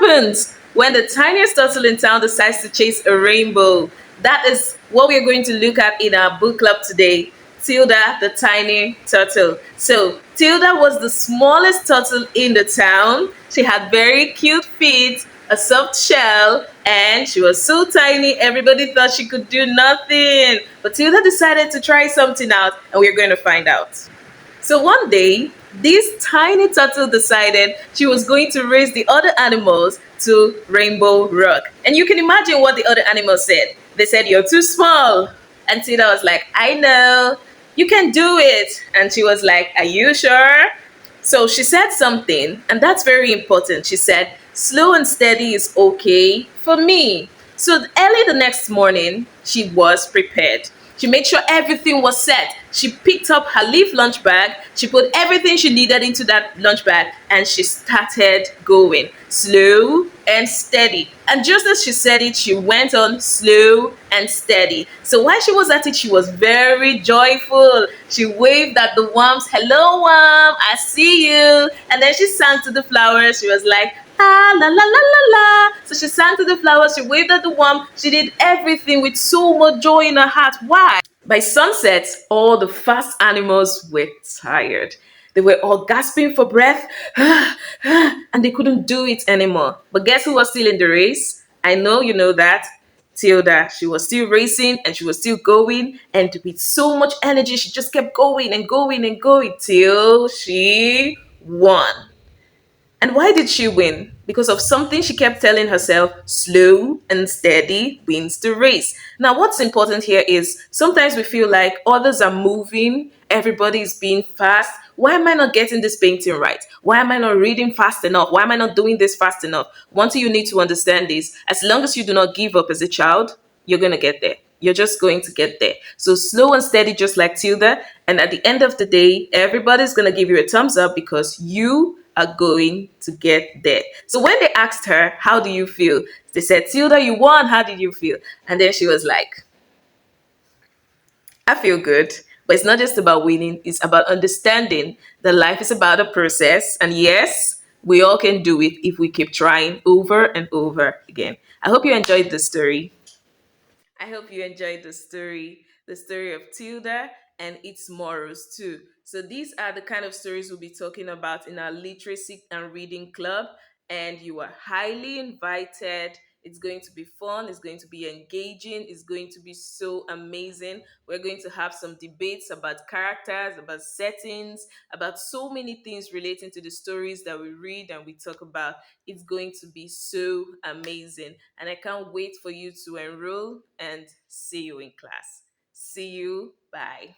happens when the tiniest turtle in town decides to chase a rainbow? That is what we're going to look at in our book club today. Tilda the tiny turtle. So, Tilda was the smallest turtle in the town. She had very cute feet, a soft shell, and she was so tiny everybody thought she could do nothing. But Tilda decided to try something out, and we're going to find out. So one day, this tiny turtle decided she was going to race the other animals to Rainbow Rock. And you can imagine what the other animals said. They said, "You're too small." And Tina was like, "I know, you can do it." And she was like, "Are you sure?" So she said something, and that's very important. She said, "Slow and steady is okay for me." So early the next morning, she was prepared. She made sure everything was set. She picked up her leaf lunch bag, she put everything she needed into that lunch bag, and she started going slow and steady. And just as she said it, she went on slow and steady. So while she was at it, she was very joyful. She waved at the worms, "Hello, worm, I see you." And then she sang to the flowers. She was like, "Ah, la la la la la." So she sang to the flowers, she waved at the worm, she did everything with so much joy in her heart. Why? By sunset, all the fast animals were tired. They were all gasping for breath, and they couldn't do it anymore. But guess who was still in the race? I know you know that. Tilda. She was still racing and she was still going, and with so much energy, she just kept going and going and going till she won. And why did she win? Because of something she kept telling herself: slow and steady wins the race. Now, what's important here is sometimes we feel like others are moving, everybody is being fast. Why am I not getting this painting right? Why am I not reading fast enough? Why am I not doing this fast enough? One thing you need to understand is as long as you do not give up as a child, you're going to get there. You're just going to get there. So slow and steady, just like Tilda. And at the end of the day, everybody's going to give you a thumbs up because you are going to get there. So when they asked her, "How do you feel?" They said, "Tilda, you won. How did you feel?" And then she was like, "I feel good." But it's not just about winning, it's about understanding that life is about a process. And yes, we all can do it if we keep trying over and over again. I hope you enjoyed the story. I hope you enjoyed the story of Tilda and its morals too. So these are the kind of stories we'll be talking about in our literacy and reading club, and you are highly invited. It's going to be fun, it's going to be engaging, it's going to be so amazing. We're going to have some debates about characters, about settings, about so many things relating to the stories that we read and we talk about. It's going to be so amazing. And I can't wait for you to enroll and see you in class. See you. Bye.